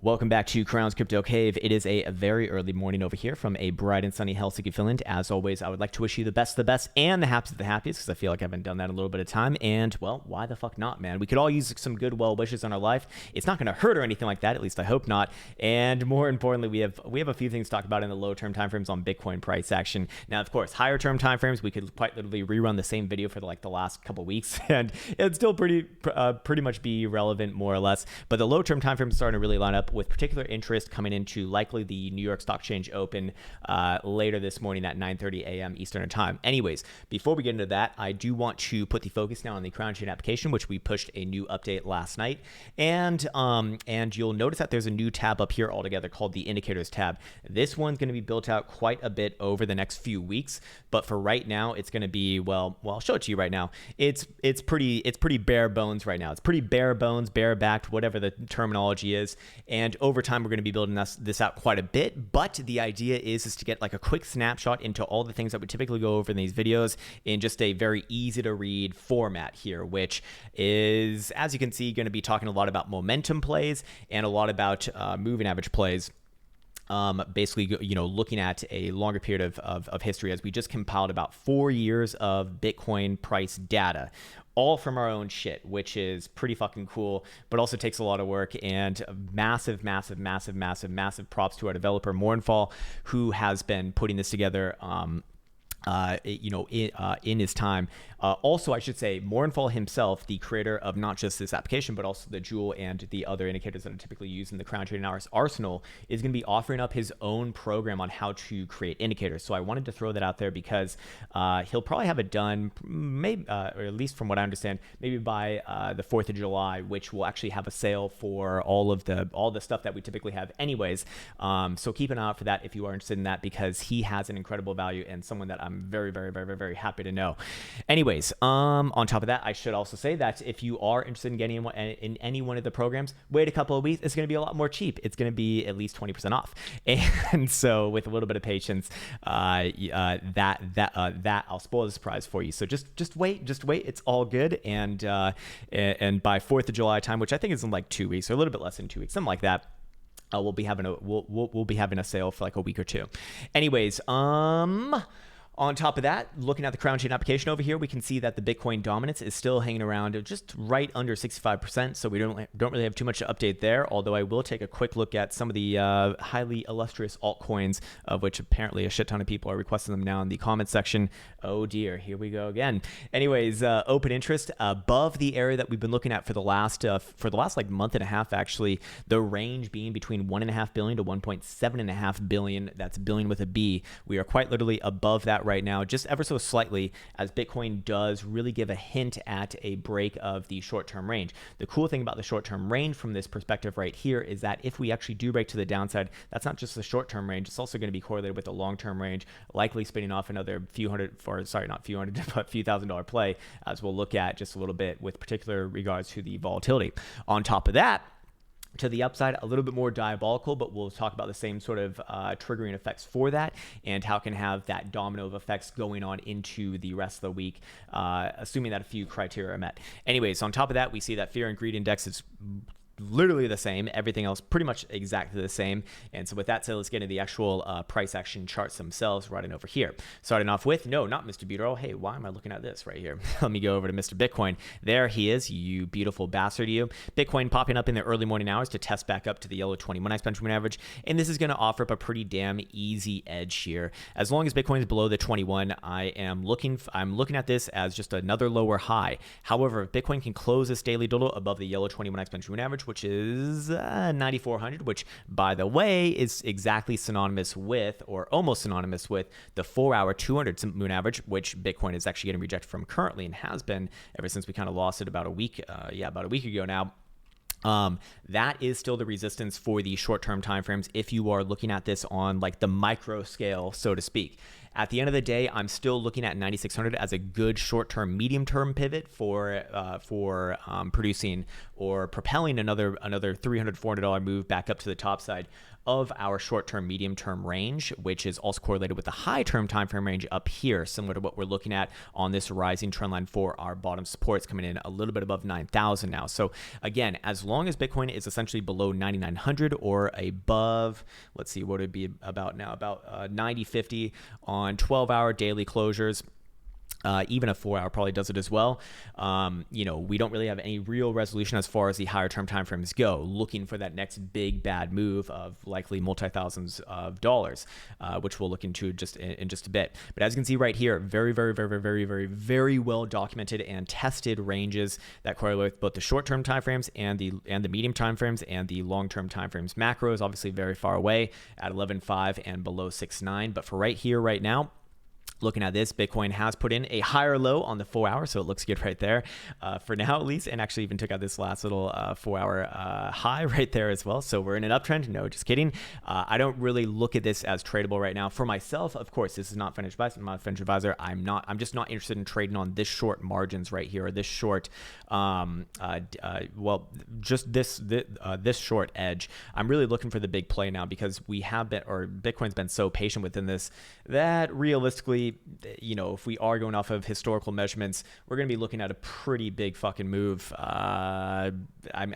Welcome back to Krown's Crypto Cave. It is a very early morning over here from a bright and sunny Helsinki, Finland. As always, I would like to wish you the best, and the happiest of the happiest, because I feel like I haven't done that in a little bit of time. And, well, why the fuck not, man? We could all use some good well wishes on our life. It's not going to hurt or anything like that, at least I hope not. And more importantly, we have a few things to talk about in the low-term timeframes on Bitcoin price action. Now, of course, higher-term timeframes, we could quite literally rerun the same video for the last couple weeks, and it'd still pretty much be relevant, more or less. But the low-term timeframes are starting to really line up with particular interest coming into likely the New York Stock Exchange open later this morning at 9:30 a.m. Eastern time. Anyways, before we get into that, I do want to put the focus now on the Krown chain application, which we pushed a new update last night. And you'll notice that there's a new tab up here altogether called the Indicators tab. This one's going to be built out quite a bit over the next few weeks, but for right now, it's going to be, well, I'll show it to you right now. It's pretty bare bones right now. It's pretty bare bones, bare-backed, whatever the terminology is. And over time, we're going to be building this out quite a bit, but the idea is to get like a quick snapshot into all the things that we typically go over in these videos in just a very easy to read format here, which is, as you can see, going to be talking a lot about momentum plays and a lot about moving average plays. Basically, looking at a longer period of history, as we just compiled about 4 years of Bitcoin price data, all from our own shit, which is pretty fucking cool, but also takes a lot of work. And massive props to our developer, Mournfall, who has been putting this together in his time. Also, I should say, Mournfall himself, the creator of not just this application, but also the Jewel and the other indicators that are typically used in the Krown trading hours arsenal, is going to be offering up his own program on how to create indicators. So I wanted to throw that out there because he'll probably have it done, maybe, or at least from what I understand, maybe by the 4th of July, which will actually have a sale for all the stuff that we typically have anyways. So keep an eye out for that if you are interested in that, because he has an incredible value and someone that I'm very happy to know. Anyways, on top of that, I should also say that if you are interested in getting in any one of the programs, wait a couple of weeks. It's going to be a lot more cheap. It's going to be at least 20% off. And so with a little bit of patience, that I'll spoil the surprise for you. So just wait. It's all good. And by 4th of July time, which I think is in like 2 weeks or a little bit less than 2 weeks, something like that. We'll be having a sale for like a week or two. Anyways, on top of that, looking at the Krown chain application over here, we can see that the Bitcoin dominance is still hanging around just right under 65%. So we don't really have too much to update there. Although I will take a quick look at some of the highly illustrious altcoins, of which apparently a shit ton of people are requesting them now in the comments section. Oh dear, here we go again. Anyways, open interest above the area that we've been looking at for the last like month and a half. Actually, the range being between 1.5 billion to 1.7.5 billion. That's billion with a B. We are quite literally above that right now, just ever so slightly, as Bitcoin does really give a hint at a break of the short-term range. The cool thing about the short-term range from this perspective right here is that if we actually do break to the downside, that's not just the short-term range, it's also going to be correlated with the long-term range, likely spinning off another few $1,000 play, as we'll look at just a little bit with particular regards to the volatility. On top of that, to the upside, a little bit more diabolical, but we'll talk about the same sort of triggering effects for that and how it can have that domino of effects going on into the rest of the week, assuming that a few criteria are met. Anyways, on top of that, we see that fear and greed index is literally the same. Everything else pretty much exactly the same. And so with that said, let's get into the actual price action charts themselves right over here. Starting off with, no, not Mr. Buteau. Hey, why am I looking at this right here? Let me go over to Mr. Bitcoin. There he is, you beautiful bastard, you. Bitcoin popping up in the early morning hours to test back up to the yellow 21 exponential moving average. And this is going to offer up a pretty damn easy edge here. As long as Bitcoin is below the 21, I'm looking at this as just another lower high. However, if Bitcoin can close this daily doodle above the yellow 21 exponential moving average, which is 9,400, which, by the way, is exactly synonymous with, or almost synonymous with, the 4-hour 200 moving average, which Bitcoin is actually getting rejected from currently and has been ever since we kind of lost it about a week ago now. That is still the resistance for the short-term timeframes if you are looking at this on like the micro scale, so to speak. At the end of the day, I'm still looking at 9,600 as a good short-term, medium-term pivot for producing or propelling another $300, $400 move back up to the top side of our short-term, medium-term range, which is also correlated with the high-term time frame range up here, similar to what we're looking at on this rising trend line for our bottom supports coming in a little bit above 9,000 now. So again, as long as Bitcoin is essentially below 9,900 or above, let's see, what would it be about now? About 90.50 on 12-hour daily closures. Even a 4-hour probably does it as well. We don't really have any real resolution as far as the higher term timeframes go, looking for that next big bad move of likely multi-thousands of dollars, which we'll look into in just a bit. But as you can see right here, very, very, very, very, very, very well documented and tested ranges that correlate with both the short-term timeframes and the medium timeframes and the long-term timeframes. Macro is obviously very far away at 11.5 and below 6.9, but for right here, right now, looking at this, Bitcoin has put in a higher low on the 4-hour, so it looks good right there for now at least, and actually even took out this last little 4-hour high right there as well. So we're in an uptrend. No, just kidding. I don't really look at this as tradable right now. For myself, of course, this is not financial advice. I'm not a financial advisor. I'm just not interested in trading on this short margins right here, or this short, just this short edge. I'm really looking for the big play now because Bitcoin's been so patient within this that realistically, if we are going off of historical measurements, we're going to be looking at a pretty big fucking move. I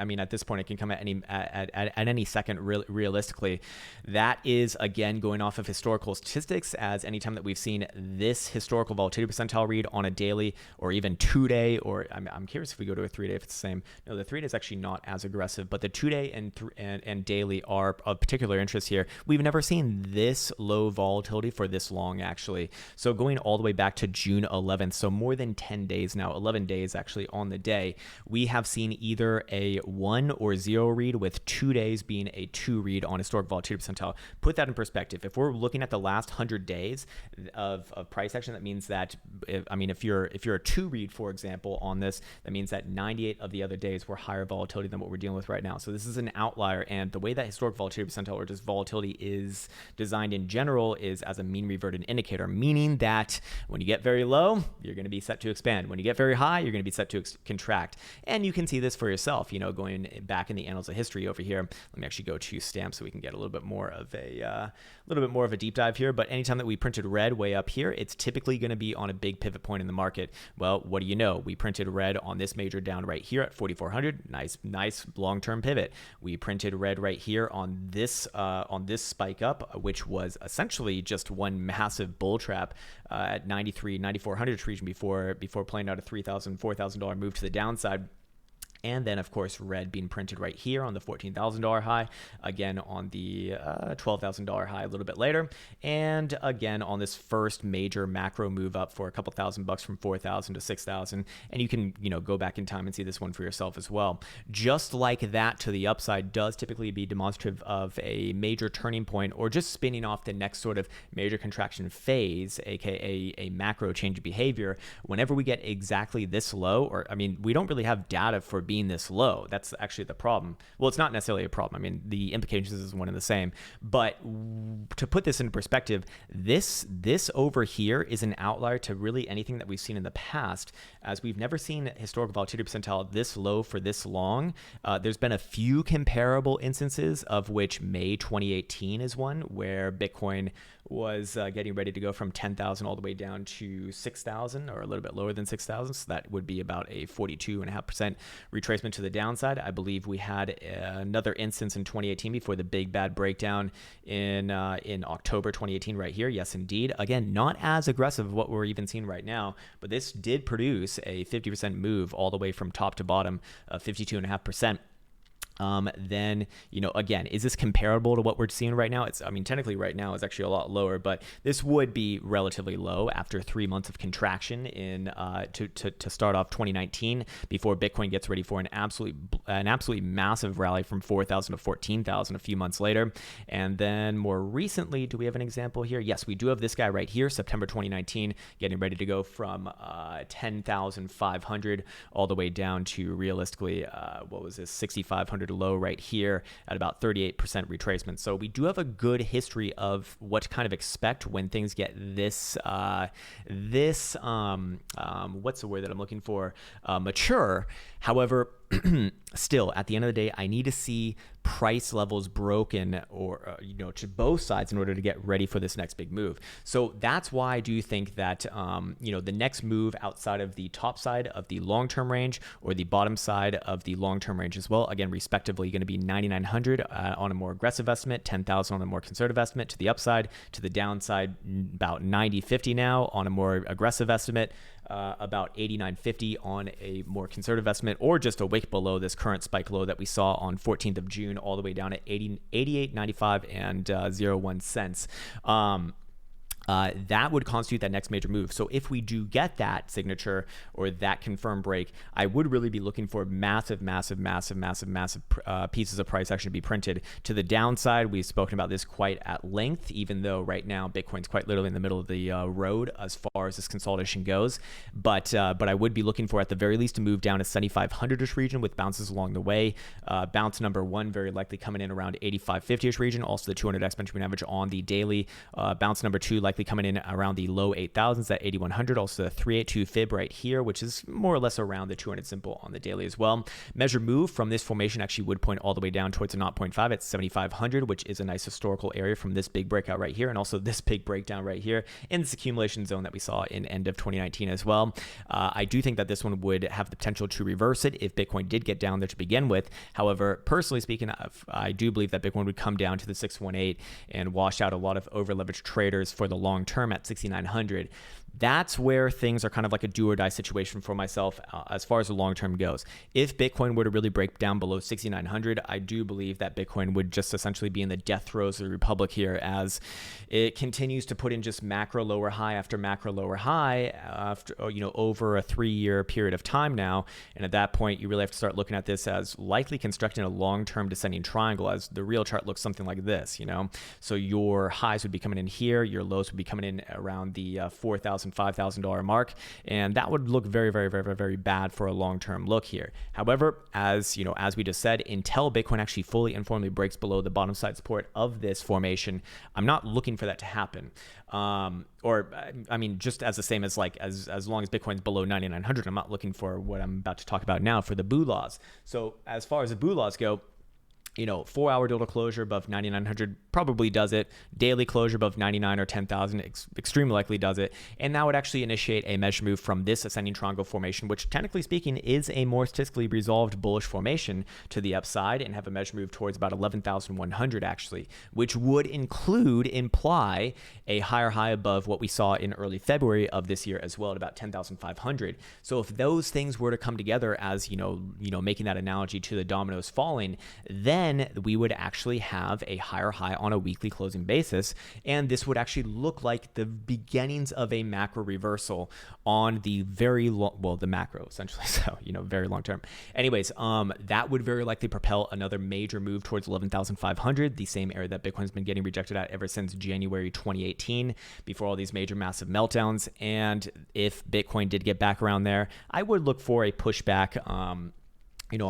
mean, at this point, it can come at any second. Realistically, that is again going off of historical statistics. As anytime that we've seen this historical volatility percentile read on a daily or even 2-day, or I'm curious if we go to a 3-day if it's the same. No, the 3-day is actually not as aggressive, but the 2-day and daily are of particular interest here. We've never seen this low volatility for this long, actually. So going all the way back to June 11th, so more than 10 days now, 11 days actually on the day, we have seen either a 1 or 0 read, with 2 days being a 2 read on historic volatility percentile. Put that in perspective. If we're looking at the last 100 days of price action, that means that, if you're a 2 read, for example, on this, that means that 98 of the other days were higher volatility than what we're dealing with right now. So this is an outlier, and the way that historic volatility percentile or just volatility is designed in general is as a mean reverted indicator, meaning that when you get very low, you're going to be set to expand. When you get very high, you're going to be set to contract. And you can see this for yourself, going back in the annals of history over here. Let me actually go to stamp so we can get a little bit more of a deep dive here. But anytime that we printed red way up here, it's typically going to be on a big pivot point in the market. Well, what do you know? We printed red on this major down right here at 4,400. Nice long-term pivot. We printed red right here on this spike up, which was essentially just one massive bull trap at 9,400 region before playing out a $3,000, $4,000 move to the downside. And then, of course, red being printed right here on the $14,000 high, again on the $12,000 high a little bit later, and again on this first major macro move up for a couple $1,000 from 4,000 to 6,000. And you can, go back in time and see this one for yourself as well. Just like that to the upside does typically be demonstrative of a major turning point, or just spinning off the next sort of major contraction phase, aka a macro change of behavior. Whenever we get exactly this low, we don't really have data for being this low. That's actually the problem. Well, it's not necessarily a problem. The implications is one and the same. But to put this in perspective, this over here is an outlier to really anything that we've seen in the past, as we've never seen historical volatility percentile this low for this long. There's been a few comparable instances, of which May 2018 is one, where Bitcoin was getting ready to go from 10,000 all the way down to 6,000, or a little bit lower than 6,000. So that would be about a 42.5% retracement to the downside. I believe we had another instance in 2018 before the big bad breakdown in October 2018 right here. Yes, indeed. Again, not as aggressive as what we're even seeing right now, but this did produce a 50% move all the way from top to bottom of 52.5%. Then, again, is this comparable to what we're seeing right now? Technically right now it's actually a lot lower, but this would be relatively low after 3 months of contraction to start off 2019, before Bitcoin gets ready for an absolutely massive rally from 4,000 to 14,000 a few months later. And then more recently, do we have an example here? Yes, we do have this guy right here, September 2019, getting ready to go from 10,500 all the way down to realistically, what was this, 6,500 200 low right here at about 38% retracement. So we do have a good history of what to kind of expect when things get this what's the word that I'm looking for, mature. However, still, at the end of the day, I need to see price levels broken or to both sides in order to get ready for this next big move. So that's why I do think that the next move outside of the top side of the long-term range or the bottom side of the long-term range as well, again, respectively, going to be 9,900 on a more aggressive estimate, 10,000 on a more conservative estimate to the upside, to the downside, about 90.50 now on a more aggressive estimate. About 89.50 on a more conservative estimate, or just a wick below this current spike low that we saw on 14th of June, all the way down at 88.95 and 01 cents. That would constitute that next major move. So if we do get that signature or that confirmed break, I would really be looking for massive pieces of price action to be printed. To the downside, we've spoken about this quite at length, even though right now Bitcoin's quite literally in the middle of the road as far as this consolidation goes. But I would be looking for, at the very least, to move down to 7,500-ish region with bounces along the way. Bounce number one very likely coming in around 85.50-ish region. Also the 200 exponential average on the daily. Bounce number two likely coming in around the low 8,000s at 8,100. Also the 382 fib right here, which is more or less around the 200 simple on the daily as well. Measure move from this formation actually would point all the way down towards a 0.5 at 7,500, which is a nice historical area from this big breakout right here, and also this big breakdown right here in this accumulation zone that we saw in end of 2019 as well. I do think that this one would have the potential to reverse it if Bitcoin did get down there to begin with. However, personally speaking, I do believe that Bitcoin would come down to the 618 and wash out a lot of over leveraged traders for the long term at 6,900. That's where things are kind of like a do or die situation for myself as far as the long term goes. If Bitcoin were to really break down below 6,900, I do believe that Bitcoin would just essentially be in the death throes of the republic here, as it continues to put in just macro lower high after macro lower high after over a 3-year period of time now. And at that point, you really have to start looking at this as likely constructing a long-term descending triangle, as the real chart looks something like this. So your highs would be coming in here, your lows would be coming in around the $4,000, $5,000 mark, and that would look very, very, very, very, very bad for a long-term look here. However, as we just said, until Bitcoin actually fully and formally breaks below the bottom side support of this formation, I'm not looking for that to happen. Just as the same as as long as Bitcoin's below 9,900, I'm not looking for what I'm about to talk about now for the Boo laws. So as far as the Boo laws go, 4-hour total closure above 9,900 probably does it. Daily closure above 99 or 10,000 extremely likely does it. And that would actually initiate a measure move from this ascending triangle formation, which technically speaking is a more statistically resolved bullish formation, to the upside, and have a measure move towards about 11,100 actually, which would imply a higher high above what we saw in early February of this year as well at about 10,500. So if those things were to come together, as making that analogy to the dominoes falling, then we would actually have a higher high on a weekly closing basis, and this would actually look like the beginnings of a macro reversal on the very long, the macro essentially, so very long term. Anyways, that would very likely propel another major move towards 11,500, the same area that Bitcoin's been getting rejected at ever since January 2018, before all these major massive meltdowns. And if Bitcoin did get back around there, I would look for a pushback on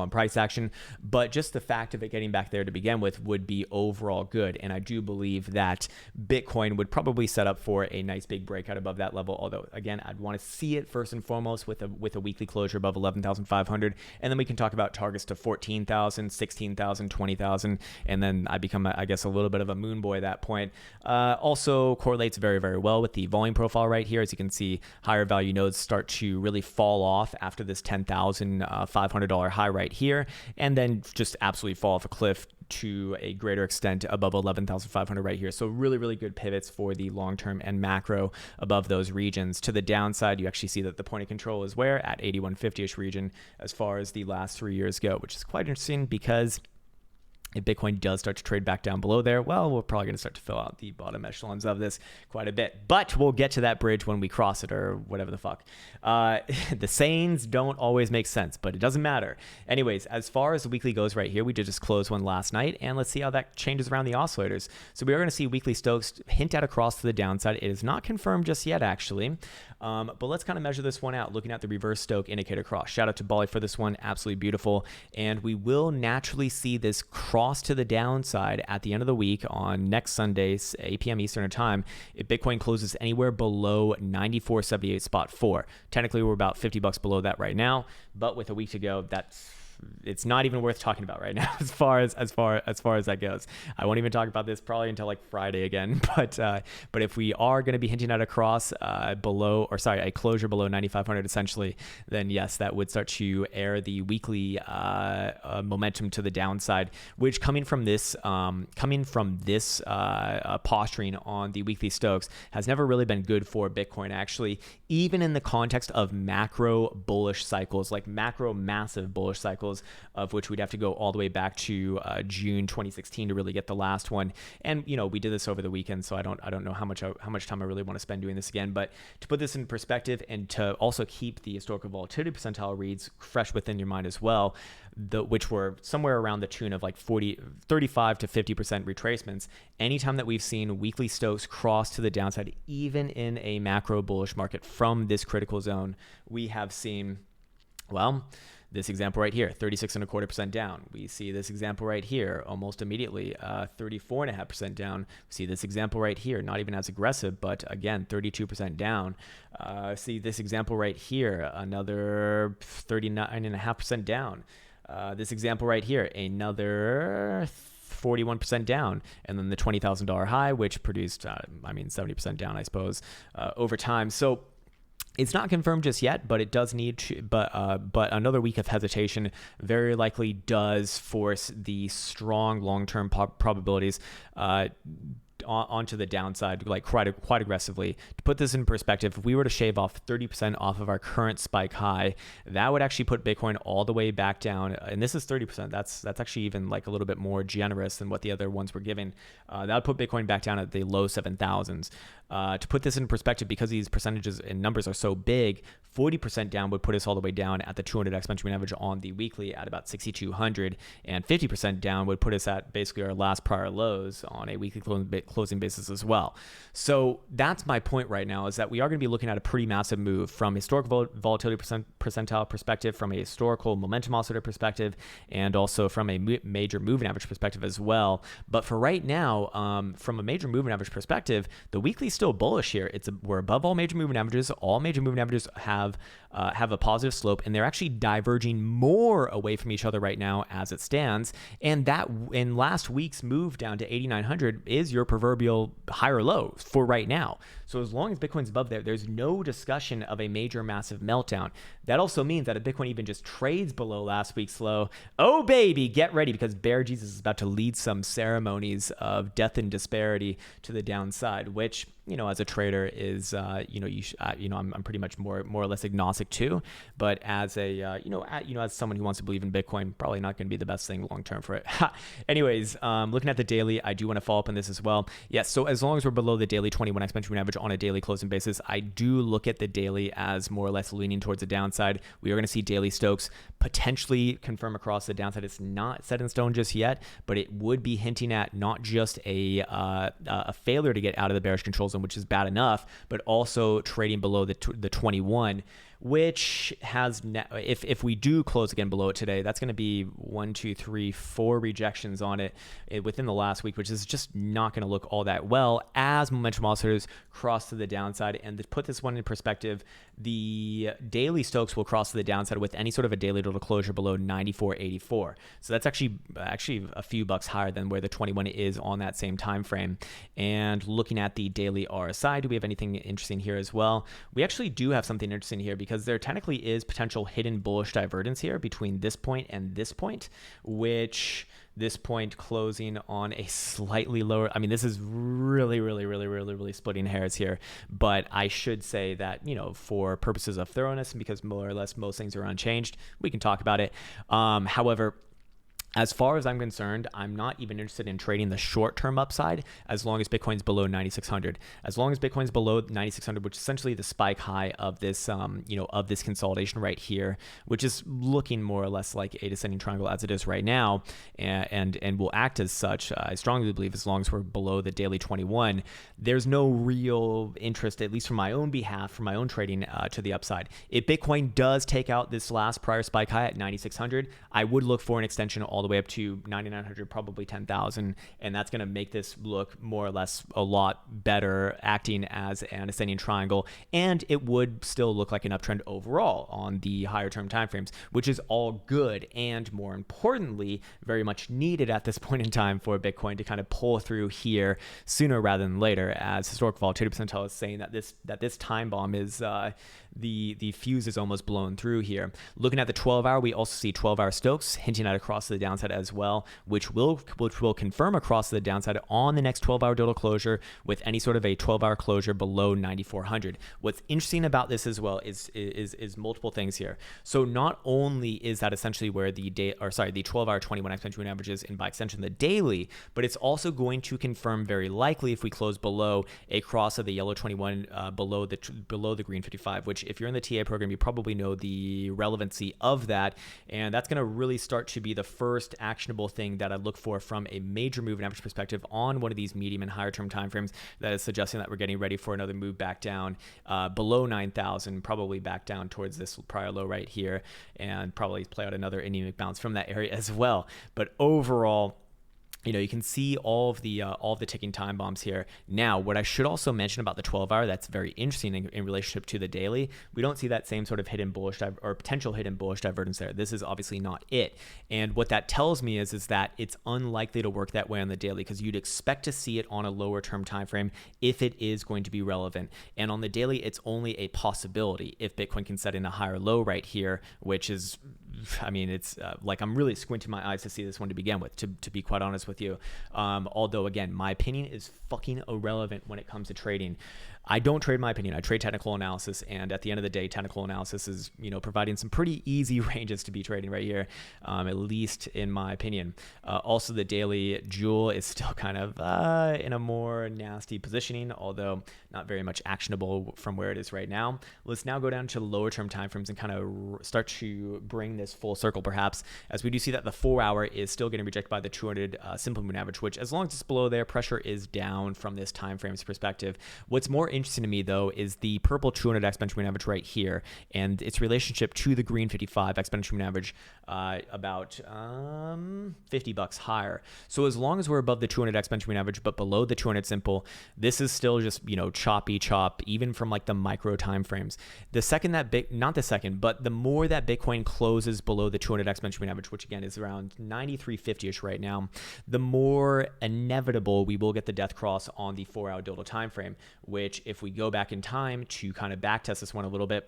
price action, but just the fact of it getting back there to begin with would be overall good. And I do believe that Bitcoin would probably set up for a nice big breakout above that level. Although again, I'd want to see it first and foremost with a weekly closure above 11,500. And then we can talk about targets to 14,000, 16,000, 20,000. And then I become, I guess, a little bit of a moon boy at that point. Also correlates very, very well with the volume profile right here. As you can see, higher value nodes start to really fall off after this $10,500 high right here, and then just absolutely fall off a cliff to a greater extent above 11,500 right here. So really, really good pivots for the long-term and macro above those regions. To the downside, you actually see that the point of control is where? At 8150-ish region as far as the last 3 years go, which is quite interesting because If Bitcoin does start to trade back down below there, well, we're probably going to start to fill out the bottom echelons of this quite a bit. But we'll get to that bridge when we cross it, or whatever the fuck. The sayings don't always make sense, but it doesn't matter. Anyways, as far as the weekly goes right here, we did just close one last night, and let's see how that changes around the oscillators. So we are going to see weekly Stokes hint at a cross to the downside. It is not confirmed just yet, actually. But let's kind of measure this one out, looking at the reverse Stoke indicator cross. Shout out to Bali for this one. Absolutely beautiful. And we will naturally see this cross to the downside at the end of the week on next Sunday, 8 p.m. Eastern time, if Bitcoin closes anywhere below 94.78.4. Technically, we're about $50 below that right now, but with a week to go, it's not even worth talking about right now as far as that goes. I won't even talk about this probably until like Friday again. But if we are going to be hinting at a cross a closure below 9,500 essentially, then yes, that would start to air the weekly momentum to the downside, which coming from this posturing on the weekly Stokes has never really been good for Bitcoin. Actually, even in the context of macro bullish cycles, like macro massive bullish cycles, of which we'd have to go all the way back to June 2016 to really get the last one. And we did this over the weekend, so I don't know how much time I really want to spend doing this again. But to put this in perspective, and to also keep the historical volatility percentile reads fresh within your mind as well, which were somewhere around the tune of like 35 to 50% retracements. Anytime that we've seen weekly Stokes cross to the downside, even in a macro bullish market from this critical zone, we have seen, well, this example right here, 36.25% down. We see this example right here, almost immediately, 34.5% down. We see this example right here, not even as aggressive, but again, 32% down. See this example right here, another 39.5% down. This example right here, another 41% down, and then the $20,000 high, which produced, 70% down, I suppose, over time. So it's not confirmed just yet, but it does need to. But another week of hesitation very likely does force the strong long-term probabilities onto the downside, like quite aggressively. To put this in perspective, if we were to shave off 30% off of our current spike high, that would actually put Bitcoin all the way back down. And this is 30%. That's actually even like a little bit more generous than what the other ones were giving. That would put Bitcoin back down at the low 7,000s. To put this in perspective, because these percentages and numbers are so big, 40% down would put us all the way down at the 200 exponential moving average on the weekly at about 6,200, and 50% down would put us at basically our last prior lows on a weekly closing basis as well. So that's my point right now, is that we are going to be looking at a pretty massive move from historical volatility percentile perspective, from a historical momentum oscillator perspective, and also from a major moving average perspective as well. But for right now, from a major moving average perspective, the weekly is still bullish here. We're above all major moving averages. All major moving averages have a positive slope, and they're actually diverging more away from each other right now as it stands. And that in last week's move down to 8,900 is your proverbial higher low for right now. So as long as Bitcoin's above there, there's no discussion of a major massive meltdown. That also means that if Bitcoin even just trades below last week's low, oh baby, get ready, because Bear Jesus is about to lead some ceremonies of death and disparity to the downside, which, as a trader is, I'm pretty much more or less agnostic to, but as a, as someone who wants to believe in Bitcoin, probably not going to be the best thing long-term for it. Anyways, looking at the daily, I do want to follow up on this as well. Yes. So as long as we're below the daily 21 exponential moving average on a daily closing basis, I do look at the daily as more or less leaning towards the downside. We are going to see daily Stokes potentially confirm across the downside. It's not set in stone just yet, but it would be hinting at not just a failure to get out of the bearish control zone, which is bad enough, but also trading below the 21, which has, if we do close again below it today, that's going to be 1, 2, 3, 4 rejections on it within the last week, which is just not going to look all that well as momentum oscillators cross to the downside. And to put this one in perspective, the daily Stokes will cross to the downside with any sort of a daily total closure below 94.84. So that's actually a few bucks higher than where the 21 is on that same time frame. And looking at the daily RSI, do we have anything interesting here as well? We actually do have something interesting here, because there technically is potential hidden bullish divergence here between this point and this point, which this point closing on a slightly lower, this is really splitting hairs here, but I should say that, for purposes of thoroughness, and because more or less most things are unchanged, we can talk about it. However, As far as I'm concerned, I'm not even interested in trading the short-term upside as long as Bitcoin's below 9,600. As long as Bitcoin's below 9,600, which is essentially the spike high of this, of this consolidation right here, which is looking more or less like a descending triangle as it is right now, and will act as such. I strongly believe as long as we're below the daily 21, there's no real interest, at least from my own behalf, for my own trading to the upside. If Bitcoin does take out this last prior spike high at 9,600, I would look for an extension all the way up to 9,900, probably 10,000, and that's going to make this look more or less a lot better, acting as an ascending triangle, and it would still look like an uptrend overall on the higher term timeframes, which is all good and, more importantly, very much needed at this point in time for Bitcoin to kind of pull through here sooner rather than later, as historical volatility percentile is saying that this time bomb is the fuse is almost blown through here. Looking at the 12-hour, we also see 12-hour Stokes hinting at across the downside as well, which will confirm across the downside on the next 12-hour total closure with any sort of a 12-hour closure below 9,400. What's interesting about this as well is multiple things here. So not only is that essentially where the 12-hour 21 exponential moving average is, and by extension the daily, but it's also going to confirm very likely if we close below a cross of the yellow 21 below the green 55, which if you're in the TA program, you probably know the relevancy of that. And that's going to really start to be the first actionable thing that I look for from a major moving average perspective on one of these medium and higher term timeframes that is suggesting that we're getting ready for another move back down below 9,000, probably back down towards this prior low right here, and probably play out another anemic bounce from that area as well. But overall, you can see all of the ticking time bombs here. Now, what I should also mention about the 12-hour that's very interesting in relationship to the daily, we don't see that same sort of hidden bullish or potential hidden bullish divergence there. This is obviously not it. And what that tells me is that it's unlikely to work that way on the daily, because you'd expect to see it on a lower term time frame if it is going to be relevant. And on the daily, it's only a possibility if Bitcoin can set in a higher low right here, which is, it's like I'm really squinting my eyes to see this one to begin with, to be quite honest with you. Although, again, my opinion is fucking irrelevant when it comes to trading. I don't trade my opinion. I trade technical analysis, and at the end of the day, technical analysis is, providing some pretty easy ranges to be trading right here, at least in my opinion. Also, the daily Jewel is still kind of in a more nasty positioning, although not very much actionable from where it is right now. Let's now go down to lower term timeframes and kind of start to bring this full circle, perhaps, as we do see that the 4-hour is still getting rejected by the 200 simple moving average, which, as long as it's below there, pressure is down from this time frame's perspective. What's more interesting to me, though, is the purple 200 exponential moving average right here, and its relationship to the green 55 exponential moving average, about $50 higher. So as long as we're above the 200 exponential moving average but below the 200 simple, this is still just choppy chop, even from like the micro time frames. The second that the more that Bitcoin closes below the 200 exponential moving average, which again is around 93.50ish right now, the more inevitable we will get the death cross on the 4-hour dildo time frame, which, if we go back in time to kind of back test this one a little bit,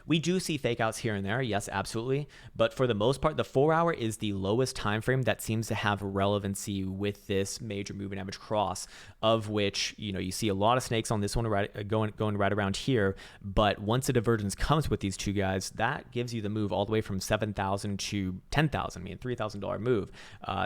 we do see fake outs here and there, yes, absolutely. But for the most part, the 4-hour is the lowest time frame that seems to have relevancy with this major moving average cross, of which, you see a lot of snakes on this one going right around here. But once a divergence comes with these two guys, that gives you the move all the way from 7,000 to 10,000, $3,000 move.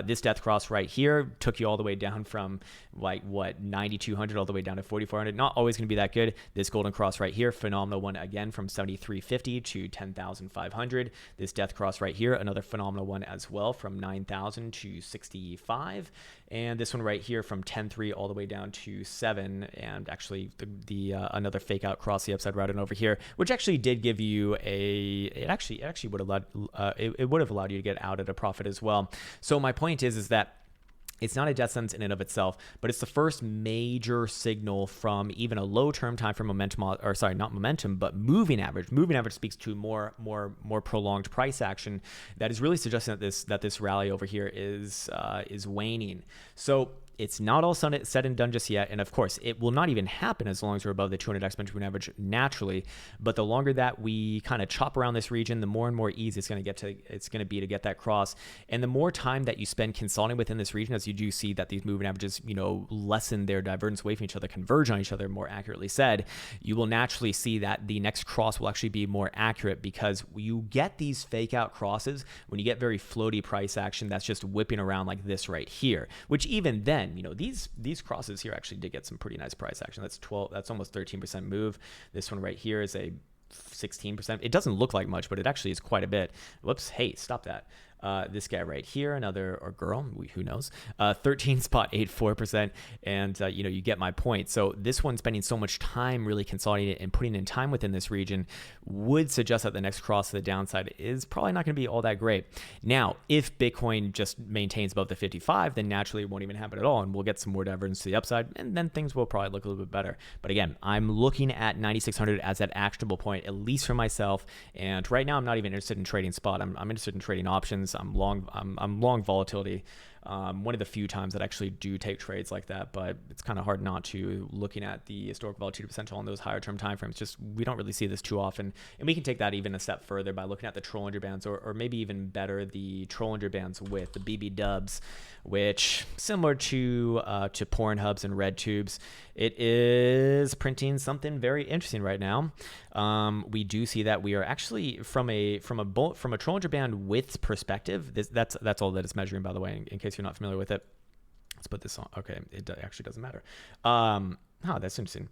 This death cross right here took you all the way down from 9,200 all the way down to 4,400. Not always going to be that good. This golden cross right here, phenomenal one again, from 73.50 to 10,500. This death cross right here, another phenomenal one as well, from 9,000 to 65. And this one right here from 10.3 all the way down to 7. And actually the another fake out cross the upside routing over here, which actually did give you it would have allowed you to get out at a profit as well. So my point is that it's not a death sentence in and of itself, but it's the first major signal from even a low-term time for momentum, or sorry, not momentum, but moving average. Moving average speaks to more prolonged price action that is really suggesting that this rally over here is waning. So it's not all said and done just yet. And of course, it will not even happen as long as we're above the 200 exponential moving average naturally. But the longer that we kind of chop around this region, the more and more easy it's going to be to get that cross. And the more time that you spend consolidating within this region, as you do see that these moving averages, lessen their divergence away from each other, converge on each other, more accurately said, you will naturally see that the next cross will actually be more accurate, because you get these fake out crosses when you get very floaty price action that's just whipping around like this right here, which even then, these crosses here actually did get some pretty nice price action. That's almost 13% move. This one right here is a 16%. It doesn't look like much, but it actually is quite a bit. Whoops. Hey, stop that. This guy right here, or girl, who knows, 13.84%. And, you get my point. So this one spending so much time really consolidating and putting in time within this region would suggest that the next cross to the downside is probably not going to be all that great. Now, if Bitcoin just maintains above the 55, then naturally it won't even happen at all. And we'll get some more divergence to the upside, and then things will probably look a little bit better. But again, I'm looking at 9,600 as that actionable point, at least for myself. And right now, I'm not even interested in trading spot. I'm interested in trading options. I'm long volatility. One of the few times that I actually do take trades like that, but it's kind of hard not to, looking at the historical volatility percentile on those higher term time frames. Just, we don't really see this too often. And we can take that even a step further by looking at the Trollinger bands, or maybe even better, the Trollinger bands with the BB dubs, which similar to Pornhubs and red tubes, it is printing something very interesting right now. We do see that we are actually from a Trollinger band width perspective. That's all that it's measuring, by the way, in case you're not familiar with it. Let's put this on. Okay, it actually doesn't matter. That's interesting.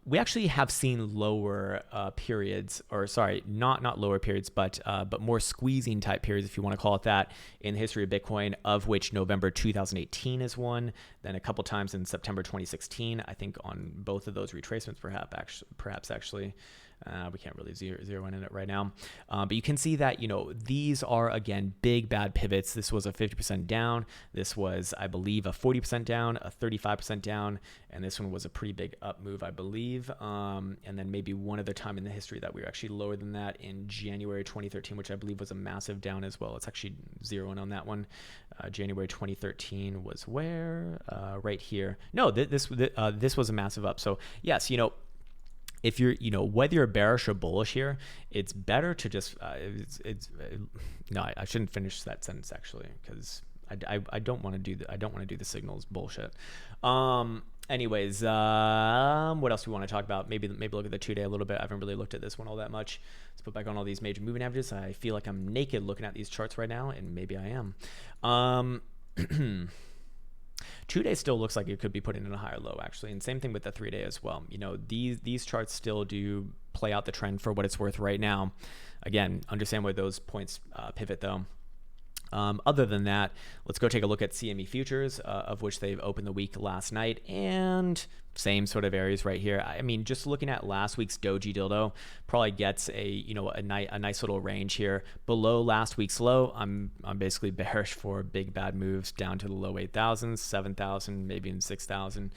We actually have seen lower periods, or sorry, not lower periods, but more squeezing type periods, if you want to call it that, in the history of Bitcoin, of which November 2018 is one, then a couple times in September 2016, I think on both of those retracements, perhaps actually. We can't really zero in it right now. But you can see that, these are, again, big bad pivots. This was a 50% down. This was, I believe, a 40% down, a 35% down. And this one was a pretty big up move, I believe. And then maybe one other time in the history that we were actually lower than that in January 2013, which I believe was a massive down as well. It's actually zeroing on that one. January 2013 was where? Right here. No, this was a massive up. So yes, if you're, whether you're bearish or bullish here, it's better to just, no, I shouldn't finish that sentence actually, because I don't want to do the signals bullshit. Anyways, what else do we want to talk about? Maybe look at the 2-day a little bit. I haven't really looked at this one all that much. Let's put back on all these major moving averages. I feel like I'm naked looking at these charts right now, and maybe I am. 2-day still looks like it could be putting in a higher low, actually, and same thing with the 3-day as well. These charts still do play out the trend for what it's worth right now. Again, understand where those points pivot though. Other than that, let's go take a look at CME futures, of which they've opened the week last night, and same sort of areas right here. I mean, just looking at last week's Doji Dildo probably gets a nice little range here below last week's low. I'm basically bearish for big bad moves down to the low 8,000, 7,000, maybe even 6,000.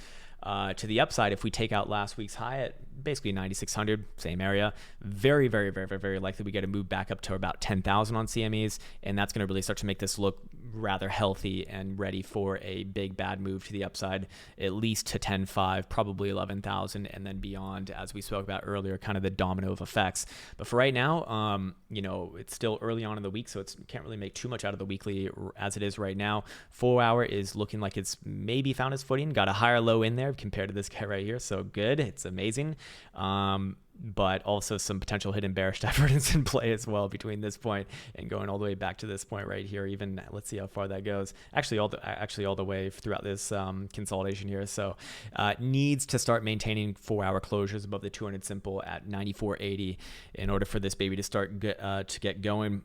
To the upside, if we take out last week's high at basically 9,600, same area, very, very, very, very, very likely we get a move back up to about 10,000 on CMEs, and that's going to really start to make this look rather healthy and ready for a big bad move to the upside, at least to 10.5, probably 11,000, and then beyond, as we spoke about earlier, kind of the domino of effects. But for right now, it's still early on in the week, so it can't really make too much out of the weekly as it is right now. 4-hour is looking like it's maybe found its footing, got a higher low in there compared to this guy right here, so good, it's amazing. But also some potential hidden bearish divergence in play as well between this point and going all the way back to this point right here. Even let's see how far that goes. Actually, all the way throughout this consolidation here. So needs to start maintaining 4-hour closures above the 200 simple at 94.80 in order for this baby to start to get going.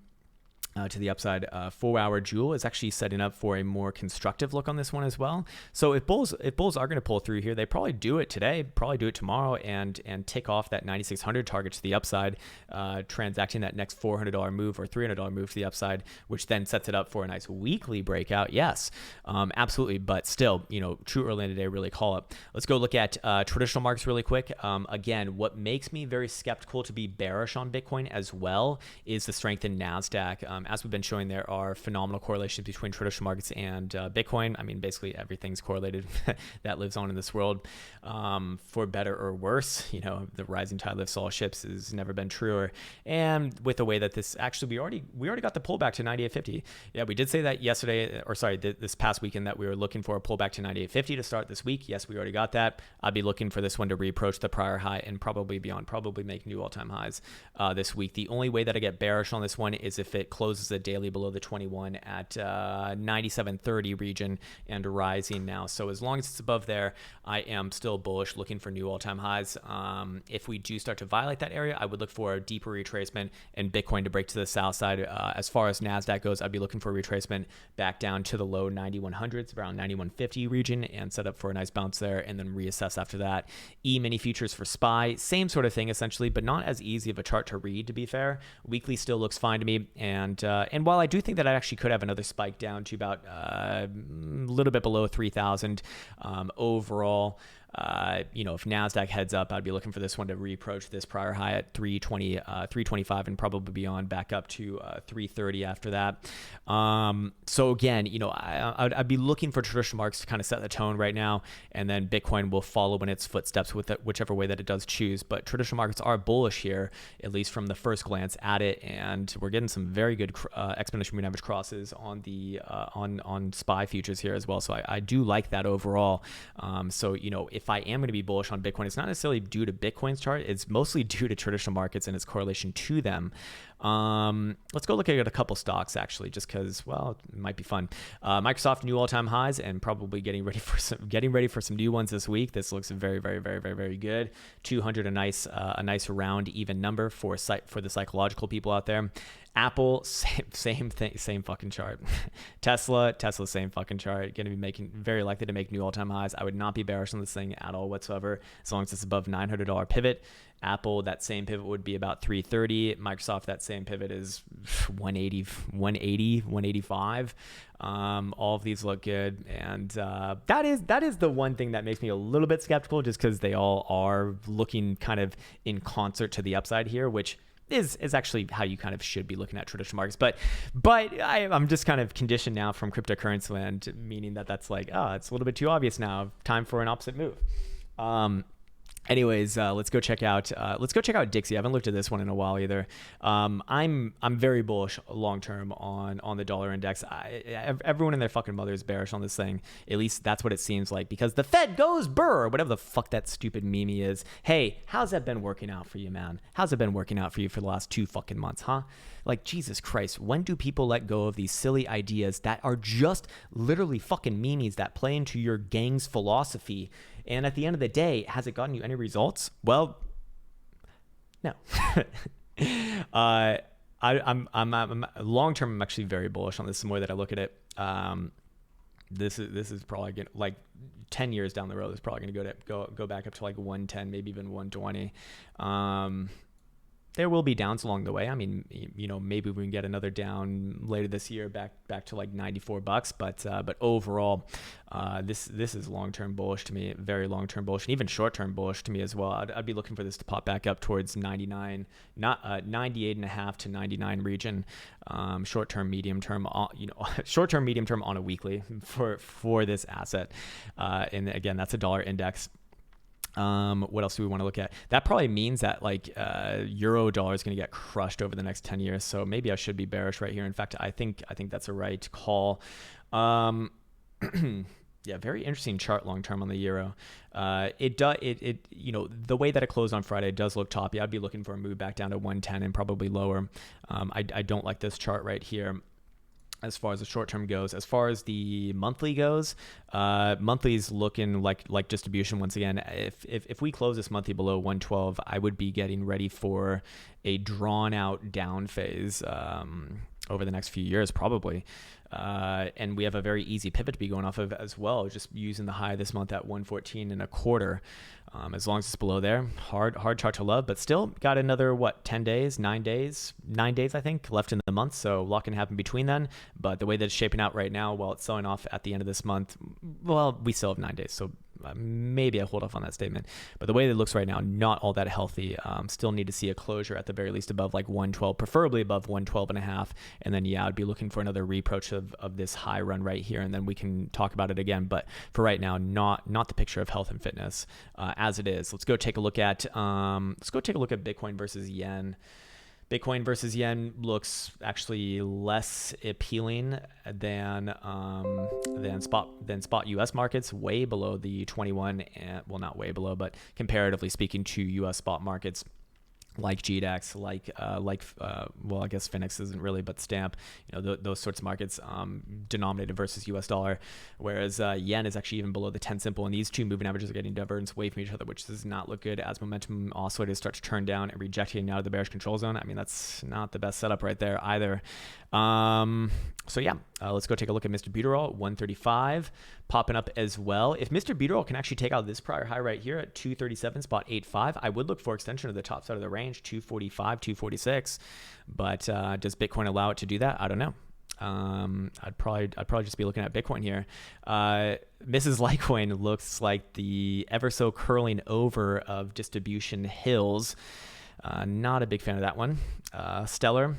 To the upside. 4-hour Joule is actually setting up for a more constructive look on this one as well. So if bulls are going to pull through here, they probably do it today, probably do it tomorrow, and tick off that 9,600 target to the upside, transacting that next $400 move or $300 move to the upside, which then sets it up for a nice weekly breakout. Yes, absolutely. But still, too early in the day, really call it. Let's go look at traditional markets really quick. Again, what makes me very skeptical to be bearish on Bitcoin as well is the strength in NASDAQ. as we've been showing, there are phenomenal correlations between traditional markets and Bitcoin. I mean, basically everything's correlated that lives on in this world, for better or worse. You know, the rising tide lifts all ships has never been truer. And with the way that this actually, we already got the pullback to 98.50. Yeah, we did say that yesterday, or sorry, this past weekend, that we were looking for a pullback to 98.50 to start this week. Yes, we already got that. I'd be looking for this one to reapproach the prior high and probably beyond, probably make new all-time highs this week. The only way that I get bearish on this one is if it closes the daily below the 21 at 97.30 region and rising now. So as long as it's above there, I am still bullish, looking for new all-time highs. If we do start to violate that area, I would look for a deeper retracement and Bitcoin to break to the south side. As far as NASDAQ goes, I'd be looking for a retracement back down to the low 9100s, around 9150 region, and set up for a nice bounce there and then reassess after that. E-mini futures for SPY, same sort of thing essentially, but not as easy of a chart to read, to be fair. Weekly still looks fine to me. And while I do think that I actually could have another spike down to about a little bit below 3,000 overall, you know, if NASDAQ heads up, I'd be looking for this one to reapproach this prior high at 320, 325 and probably beyond, back up to 330 after that. So again, you know, I'd be looking for traditional markets to kind of set the tone right now, and then Bitcoin will follow in its footsteps with it, whichever way that it does choose. But traditional markets are bullish here, at least from the first glance at it, and we're getting some very good exponential moving average crosses on the on SPY futures here as well. So I do like that overall. So, you know, if I am going to be bullish on Bitcoin, it's not necessarily due to Bitcoin's chart. It's mostly due to traditional markets and its correlation to them. Let's go look at a couple stocks actually, just because, well, it might be fun. Microsoft new all-time highs and probably getting ready for some new ones this week. This looks very, very, very, very, very good. 200, a nice round even number for the psychological people out there. Apple, same thing, same fucking chart. Tesla, same fucking chart. Going to be very likely to make new all-time highs. I would not be bearish on this thing at all whatsoever, as long as it's above $900 pivot. Apple, that same pivot would be about 330. Microsoft, that same pivot is 180, 185. All of these look good, and that is the one thing that makes me a little bit skeptical, just because they all are looking kind of in concert to the upside here, which is actually how you kind of should be looking at traditional markets. But I'm just kind of conditioned now from cryptocurrency land, meaning that's like, it's a little bit too obvious now. Time for an opposite move. Anyways, let's go check out Dixie. I haven't looked at this one in a while either. I'm very bullish long term on the dollar index. Everyone and their fucking mother is bearish on this thing. At least that's what it seems like, because the Fed goes burr, or whatever the fuck that stupid meme is. Hey, how's that been working out for you, man? How's it been working out for you for the last 2 fucking months, huh? Like, Jesus Christ, when do people let go of these silly ideas that are just literally fucking memes that play into your gang's philosophy? And at the end of the day, has it gotten you any results? Well, no. I'm long term, I'm actually very bullish on this. The more that I look at it, this is probably gonna, like, 10 years down the road, it's probably going to go back up to like 110, maybe even 120. There will be downs along the way. I mean, you know, maybe we can get another down later this year, back to like $94. But overall, this is long-term bullish to me, very long-term bullish, and even short-term bullish to me as well. I'd be looking for this to pop back up towards 98 and a half to 99 region. Short-term, medium-term, short-term, medium-term on a weekly for this asset. And again, that's a dollar index. What else do we want to look at? That probably means that like euro dollar is going to get crushed over the next 10 years. So maybe I should be bearish right here. In fact, I think that's a right call. Yeah, very interesting chart long term on the euro. It you know, the way that it closed on Friday does look toppy. I'd be looking for a move back down to 110 and probably lower. I don't like this chart right here as far as the short term goes. As far as the monthly goes, monthly's looking like distribution once again. If we close this monthly below 112, I would be getting ready for a drawn out down phase over the next few years probably. And we have a very easy pivot to be going off of as well, just using the high this month at 114 and a quarter. As long as it's below there, hard chart to love, but still got another 9 days, I think, left in the month. So a lot can happen between then. But the way that it's shaping out right now, while it's selling off at the end of this month, well, we still have 9 days. So maybe I hold off on that statement. But the way that it looks right now, not all that healthy. Still need to see a closure at the very least above like 112, preferably above 112.5. And then, yeah, I'd be looking for another reapproach of this high run right here. And then we can talk about it again. But for right now, not the picture of health and fitness as it is. Let's go take a look at Bitcoin versus yen. Bitcoin versus yen looks actually less appealing than spot U.S. markets, way below the 21, and well, not way below, but comparatively speaking to U.S. spot markets like GDAX, well, I guess Phoenix isn't really, but Stamp, those sorts of markets, denominated versus US dollar, whereas yen is actually even below the 10 simple, and these two moving averages are getting divergence away from each other, which does not look good as momentum oscillators start to turn down and rejecting out of the bearish control zone. I mean, that's not the best setup right there either. So yeah, let's go take a look at Mr. Buterol, 135, popping up as well. If Mr. Buterol can actually take out this prior high right here at 237.85, I would look for extension of the top side of the range, 245, 246. But does Bitcoin allow it to do that? I don't know. I'd probably just be looking at Bitcoin here. Mrs. Litecoin looks like the ever so curling over of distribution hills. Not a big fan of that one. Stellar.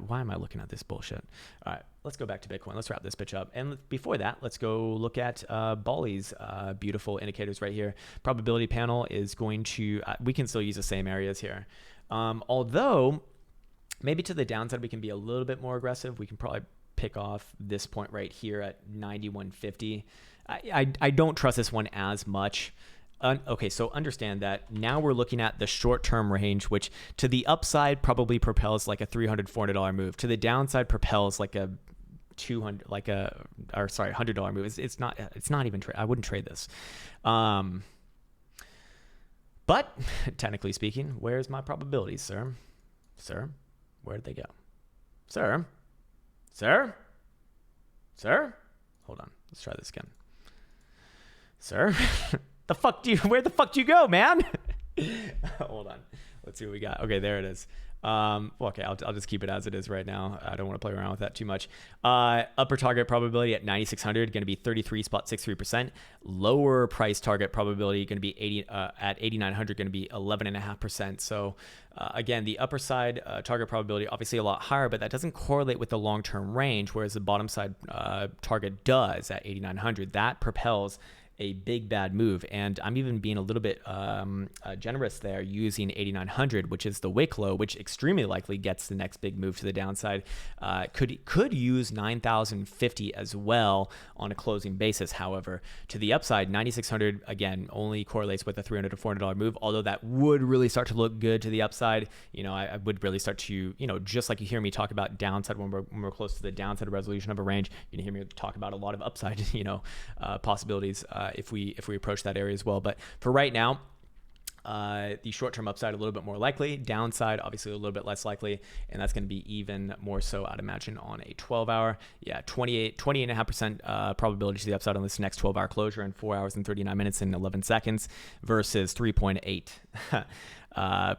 Why am I looking at this bullshit? All right, let's go back to Bitcoin. Let's wrap this bitch up. And before that, let's go look at Bali's beautiful indicators right here. Probability panel is going to, we can still use the same areas here. Although, maybe to the downside, we can be a little bit more aggressive. We can probably pick off this point right here at 91.50. I don't trust this one as much. Okay, so understand that now we're looking at the short-term range, which to the upside probably propels like a $300, $400 move. To the downside propels like a $100 move. It's not even trade. I wouldn't trade this. But technically speaking, where's my probabilities, sir? Sir, where did they go? Sir? Hold on, let's try this again. Sir? Where the fuck do you go, man? Hold on. Let's see what we got. Okay, there it is. Okay, I'll just keep it as it is right now. I don't want to play around with that too much. Upper target probability at 9,600, going to be 33.63%. Lower price target probability going to be at 8,900, going to be 11.5%. So again, the upper side target probability obviously a lot higher, but that doesn't correlate with the long-term range, whereas the bottom side target does at 8,900. That propels a big bad move, and I'm even being a little bit generous there, using 8,900, which is the wick low, which extremely likely gets the next big move to the downside. Could use 9,050 as well on a closing basis. However, to the upside, 9,600 again only correlates with a $300 to $400 move. Although that would really start to look good to the upside. I would really start to just like you hear me talk about downside when we're close to the downside resolution of a range. You can hear me talk about a lot of upside possibilities. If we approach that area as well. But for right now, the short-term upside a little bit more likely, downside obviously a little bit less likely, and that's going to be even more so, I'd imagine, on a 12-hour. Yeah, 28.5% probability to the upside on this next 12-hour closure in 4 hours and 39 minutes and 11 seconds versus 3.8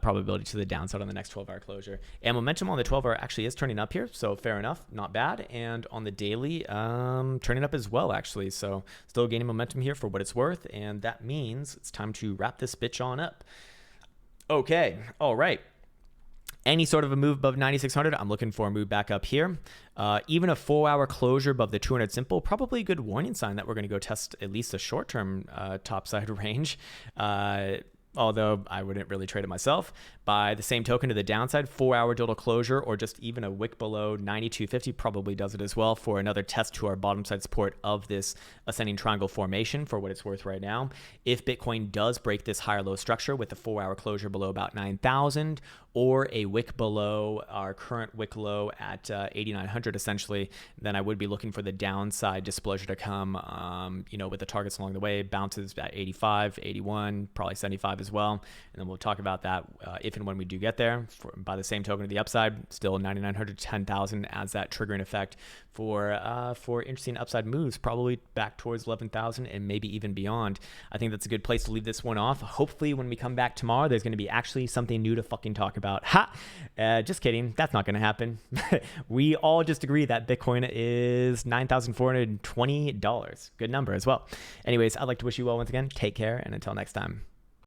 probability to the downside on the next 12-hour closure. And momentum on the 12-hour actually is turning up here, so fair enough, not bad. And on the daily, turning up as well, actually. So still gaining momentum here for what it's worth, and that means it's time to wrap this bitch on up. Okay, all right. Any sort of a move above 9,600, I'm looking for a move back up here. Even a 4-hour closure above the 200 simple, probably a good warning sign that we're going to go test at least a short-term topside range. Although I wouldn't really trade it myself. By the same token, to the downside, 4-hour total closure or just even a wick below 92.50 probably does it as well for another test to our bottom side support of this ascending triangle formation for what it's worth right now. If Bitcoin does break this higher low structure with a 4-hour closure below about 9,000 or a wick below our current wick low at 8,900 essentially, then I would be looking for the downside disclosure to come, with the targets along the way, bounces at 85, 81, probably 75 105 as well. And then we'll talk about that if and when we do get there. By the same token of the upside, still 9,900 to 10,000 as that triggering effect for interesting upside moves, probably back towards 11,000 and maybe even beyond. I think that's a good place to leave this one off. Hopefully when we come back tomorrow, there's going to be actually something new to fucking talk about. Just kidding. That's not going to happen. We all just agree that Bitcoin is $9,420. Good number as well. Anyways, I'd like to wish you all once again, take care, and until next time.